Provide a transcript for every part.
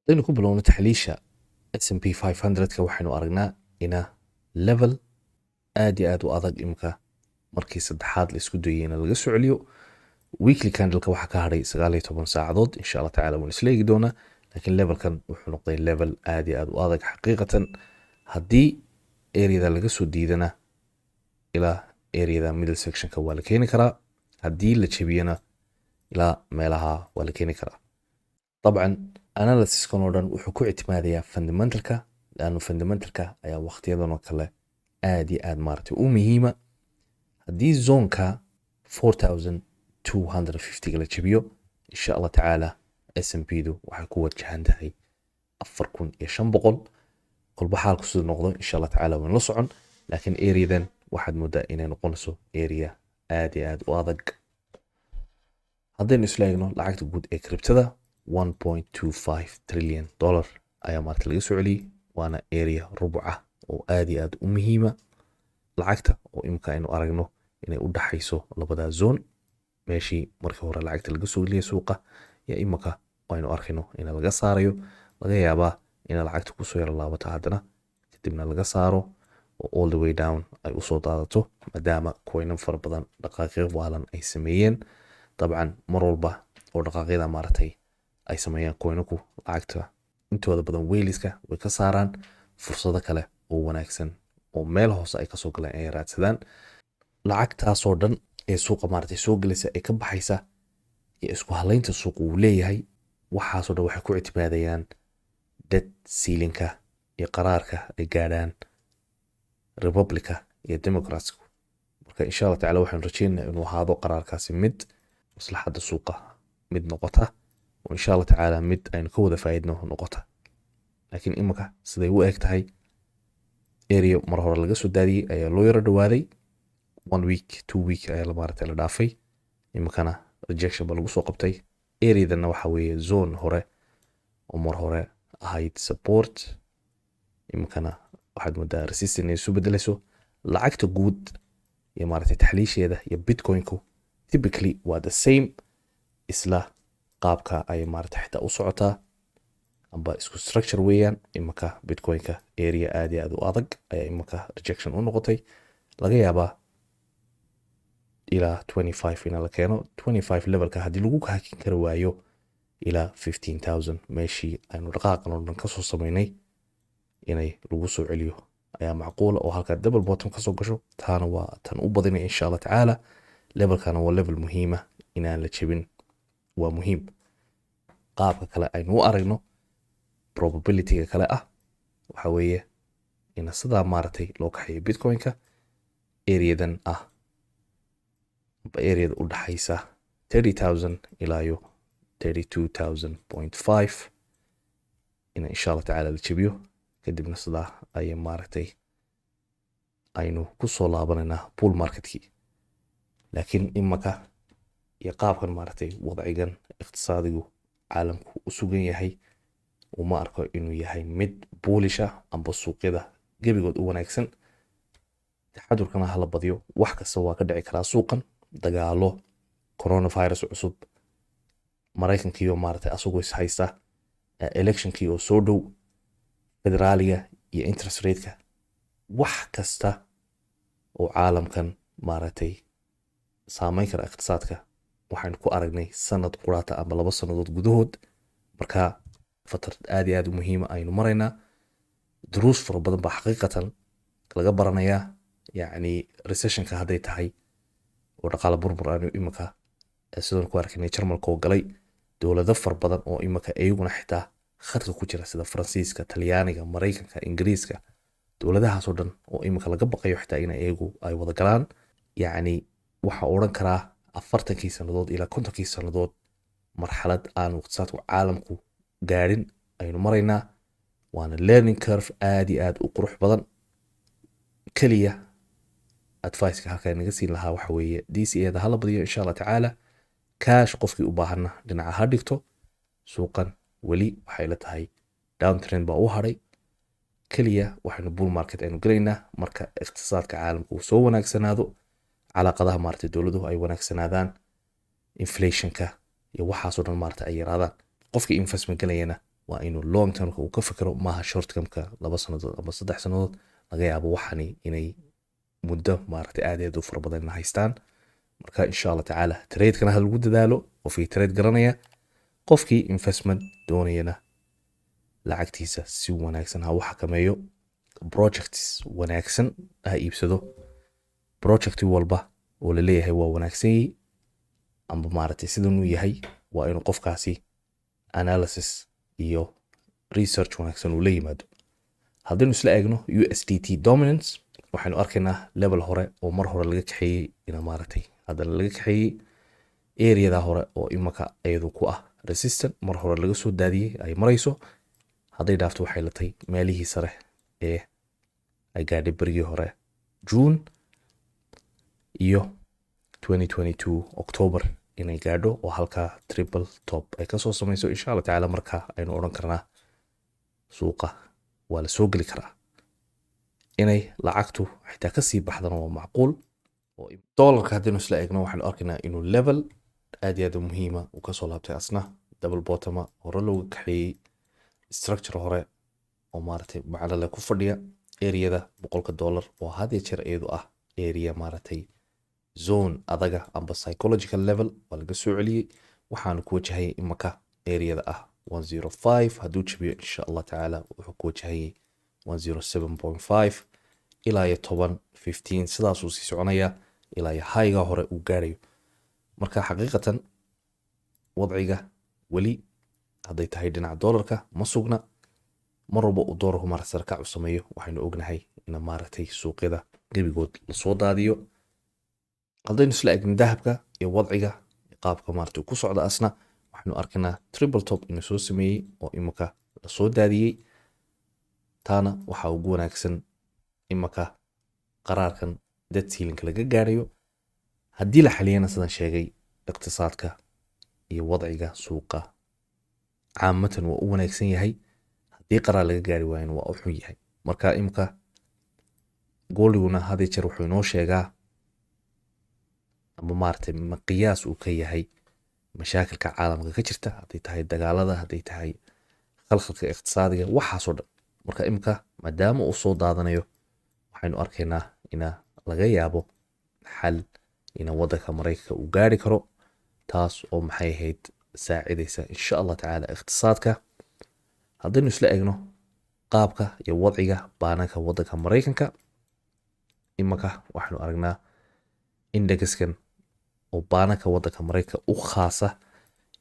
hadaynu ku bilowno taxliisha S&P 500ka waxaynu aragnaa ina level aad iyo aad u adag imka markii saddexaad la isku dayay in laga soo celiyo weekly candle-ka waxa ka hadhay 19 saacadood insha Allah tacaala waan isla eegi doonaa laakiin levelkan wuxuu noqday level aad iyo aad u adag xaqiiqatan haddii areada laga soo diidana ilaa areada middle sectionka waa la keeni karaa haddii la jebiyana ilaa meelaha waa la keeni karaa طبعا analysiskan oo dhan wuxuu ku ictimaadayaa fundamentalka laanu fundamentalka ayaa waqtiyadan oo kale aad iyo aad maartay u muhiima haddii zonka 4250 la jabiyo insha Allah tacaala S&P du waxay ku wajahan tahay 4500 kolba xaalku sidoo noqdo insha Allah tacaala waan la socon laakiin areadan waxaad moodaa inay noqonayso area aad iyo aad u adag haddaynu isla eegno lacagta guud ee kriptada 1.25 trillion dollar ayaa maarta laga soo celiyay waana area rubuca oo aad iyo aad u muhiima lacagta oo imka aynu aragno inay u dhaxayso labada zone meeshii markii hore lacagta laga soo geliyay suuqa ya imka aynu arkayno in laga saarayo laga yaabaa in lacagta ku soo yar laabato haddana kadibna laga saaro oo all the way down ay u soo daadato maadaama coin far badan dhaqaaqyo waalan ay sameeyeen dabcan mar walba oo dhaqaaqyada maartay ay sameeyaan coinku lacagta intooda badan weyliska way ka saaraan fursado kale oo wanaagsan oo meel hoose ay ka soo galeen ay raadsadaan lacagtaas oo dhan ee suuqa maartay soo galaysa ay ka baxaysa iyo isku halaynta suuqa uu leeyahay waxaas oo dhan waxay ku ictimaadayaan debt ceiling-ka iyo qaraarka ay gaadhaan Republica iyo Democratsku marka insha Allah tacaala waxaan rajaynaynaa inuu ahaado qaraarkaasi mid maslaxada suuqa mid noqota oo insha Allah tacaala mid aynu ka wada faa'iidno noqota laakiin imika siday u eg tahay area mar hore laga soo daadiyay ayaa loo yara dhawaaday 1 week 2 week ayaa la maartay la dhaafay imikana rejection ba lagu soo qabtay areadana waxa weeye zone hore oo mar hore ahayd support imikana waxaad moodaa resistance inay soo bedelayso lacagta guud iyo maartay taxliisheeda iyo bitcoin-ku typically waa the same isla qaabka ay maartay xitaa u socotaa amba isku structure weeyaan imika bitcoin-ka area aad iyo aad u adag ayaa imika rejection u noqotay laga yaabaa ilaa 25 in la keeno 25 levelka haddii lagu hakin kara waayo ilaa 15000 meeshii aynu dhaqaaqan oo dhan ka soo sameynay inay lagu soo celiyo ayaa macquula oo halka double bottom ka soo gasho taana waa tan u badinay insha Allah tacaala levelkana waa level muhiima inaan la jebin waa muhiim qaabka kale aynu u aragno probability-ga kale ah waxa weeye in sidaa maartay loo kaxeeyo bitcoin-ka areadan ah area u dhaxaysa 30000 ilaa 32000.5 insha Allah tacaala la jabiyo kadibna sidaa ay maartay aynu ku soo laabanayna bull marketkii laakiin imaka iyo qaabkan maartay wadcigan iqtisaadigu caalamku u sugan yahay uma arko inuu yahay mid bullish ah amba suuqyada gebigood u wanaagsan taxadurkana hala badiyo wax kasta waa ka dhici karaa suuqan dagaalo coronavirus cusub Mareykanka maartay asagoo is haysta electionkii oo soo dhow federaaliga iyo interest rate-ka wax kasta oo caalamkan maartay saameyn kara iqtisaadka waxaan ku aragnay sanad quraata ama 2 sanadood gudahood marka fatrad aad iyo aad muhiim ah aynu maraynaa duruus fara badan ba xaqiiqatan laga baranayaa yani recession-ka haday tahay oo dhaqaale burbur aanu imika sidoo ku arkaynay Jarmalka oo galay dawlado far badan oo imika ayaguna xitaa khadka ku jira sida Faransiiska, Talyaaniga, Mareykanka, Ingiriiska dawladahaas oo dhan oo imika laga baqayo xitaa in ayagu ay wada galaan yani waxa oran karaa 40 sanadood ilaa 50 sanadood marxalad aan iqtisaadku caalamku gaarin aynu maraynaa waana learning curve aad iyo aad u qurux badan kaliya advice-ka halka naga siin lahaa waxa weeye DCA-da hala badiyo insha Allah tacaala cash qofkii u baahana dhinaca ha dhigto suuqan wali waxay la tahay downtrend ba u haray kaliya waxaanu bull market aynu galaynaa marka iqtisaadka caalamku soo wanaagsanaado calaaqadaha maartay dawladuhu ay wanaagsanaadaan inflation-ka iyo waxaas oo dhan maartay ay yaraadaan qofkii investment galayana waa inuu long termka uu ka fikiro, maaha short termka 2 sanadood ama 3 sanadood. laga yaabo waxani inay muddo maaragtay aad u fara badan haystaan. marka insha Allah tacaala trade-kana ha lagu dadaalo, qofkii trade garanaya, qofkii investment doonayana lacagtiisa si wanaagsan ha u xakameeyo, projects wanaagsan ha iibsado. project walba oo la leeyahay waa wanaagsan yahay amba maaragtay sidan uu yahay, waa inuu qofkaasi analysis iyo research wanaagsan uu la yimaado. haddaynu isla eegno USDT dominance, waxaynu arkaynaa level hore oo mar hore laga kaxeeyey ina maaragtay haddana laga kaxeeyey areada hore oo imaka ayadu ku ah resistant, mar hore laga soo daadiyey ay marayso. hadday dhaafto waxay la tahay meelihii sare ee ay gaadhay berigii hore June iyo 2022 October inay gaadho, oo halkaa triple top ay kasoo samayso. insha Allah tacaala markaa aynu odhan karnaa suuqa waa la soo geli karaa. inay lacagtu xitaa kasii baxdana waa macquul. oo dollarka haddaynu isla eegno waxaynu arkaynaa inuu level aad u muhiima uu kasoo laabtay asna double bottom hore looga kaxeeyey, structure hore oo maaragtay macalale ku fadhiya areada $100 oo had iyo jeer iyadu ah area maaragtay zone adaga amba psychological level waa laga soo celiyey. waxaanu ku wajahayay imaka areada ah 105. hadduu jabiyo insha Allah tacaala wuxuu ku wajahayay 107.5 ilaa iyo 15 sidaasuu sii soconaya ilaa iyo highga hore uu gaarayo. marka xaqiiqatan wadciga weli hadday tahay dhinaca dollarka ma sugna. mar walba uu doolarku maaragtay sarkac u sameeyo waxaynu ognahay in maaragtay suuqyada gebigood la soo daadiyo. haddaynu isla eegno dahabka iyo wadciga qaabka maaragtay ku socda asna, waxaynu arkaynaa triple top inuu soo sameeyey oo imaka la soo daadiyey. taana waxaa ugu wanaagsan imaka qaraarkan debt ceiling laga gaarayo. haddii la xaliyana sidaan sheegay iqtisaadka iyo wadciga suuqa caamatan waa u wanaagsan yahay. haddii qaraar laga gaari waayana waa u xun yahay. marka imka gooliguna had iyo jeer wuxuu inoo sheegaa ama maaragtay qiyaas uu ka yahay mashaakilka caalamka ka jirta, hadday tahay dagaalada, hadday tahay khalkhalka iqtisaadiga, waxaasoo dhan. marka imka maadaama uu soo daadanayo waxaynu arkaynaa ina laga yaabo xal ina waddanka Mareykanka uu gaari karo, taas oo maxay ahayd saacidaysa insha Allah tacaala iqtisaadka. haddaynu isla eegno qaabka iyo wadciga baananka waddanka Mareykanka, imaka waxaynu aragnaa indexkan oo baananka waddanka Mareykanka u khaasa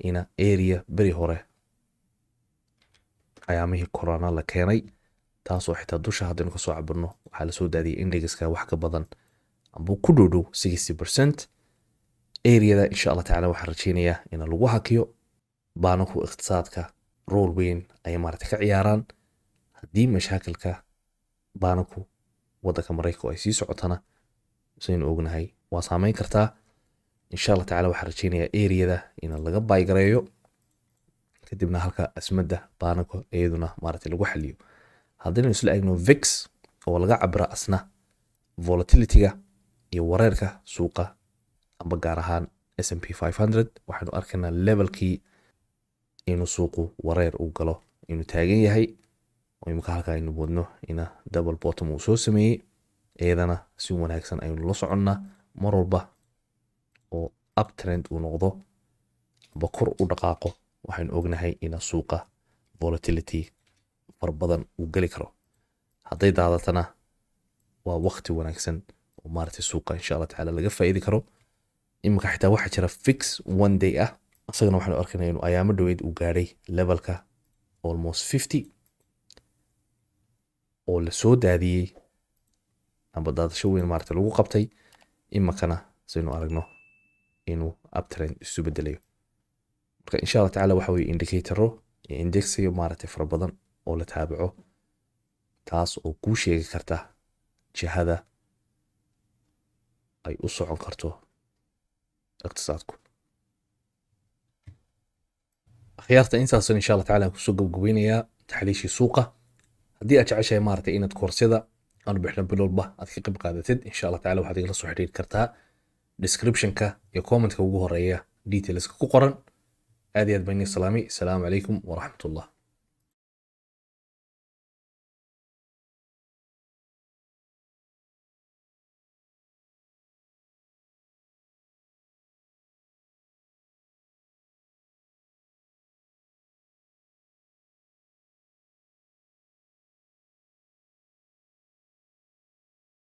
ina area beri hore ayaamihii corona la keenay, taasoo xitaa dusha haddaynu kasoo cabirno waxaa la soo daadiyay indexka wax ka badan amba ku dhow 60%. areada insha Allah tacaala waxaan rajeynayaa in lagu hakiyo. baananku iqtisaadka role weyn ay maaragtay ka ciyaaraan. haddii mashaakilka baananku waddanka Mareykanka ay sii socotana saynu ognahay waa saameyn kartaa. insha Allah tacaala waxaan rajeynayaa areada in laga baygareeyo, kadibna halka asmada baananku iyaduna maaragtay lagu xaliyo. haddaynu isla eegno VIX oo laga cabira asna volatility-ga iyo wareerka suuqa amba gaar ahaan S&P 500, waxaanu arkaynaa levelkii inuu suuqu wareer uu galo inuu taagan yahay. oo imika halka aynu wadno ina double bottom uu soo sameeyey, iyadana si wanaagsan aynu la soconnaa. mar walba oo uptrend uu noqdo amba kor u dhaqaaqo waxaynu ognahay ina suuqa volatility far badan uu gali karo. hadday daadatana waa waqti wanaagsan oo maaragtay suuqa insha Allah tacaala laga faa'iidi karo. imika xitaa waxaa jira fix one day ah, asagana waxaanu arkaynaa inuu ayaamo dhaweyd uu gaadhay levelka almost 50 oo la soo daadiyey amba daadasho weyn maaragtay lagu qabtay. imikana saynu aragno inuu uptrend isu bedelayo. marka insha Allah tacaala waxa weeye indicatoro iyo indexyo maaragtay fara badan oo la taabaco, taas oo kuu sheegi karta jihada ay u socon karto iqtisaadku. akhyaarta intaas insha Allah tacaala kusoo gabagabeynayaa taxliishii suuqa. haddii aad jeceshahay maaragtay inaad koorsada aanu bixno bil walba aad ka qayb qaadatid, insha Allah tacaala waxaad igala soo xiriiri kartaa description-ka iyo comment-ka ugu horeeya details-ka ku qoran. aad iyo aad baan idin salaamay. Assalaamu calaykum waraxmatullah.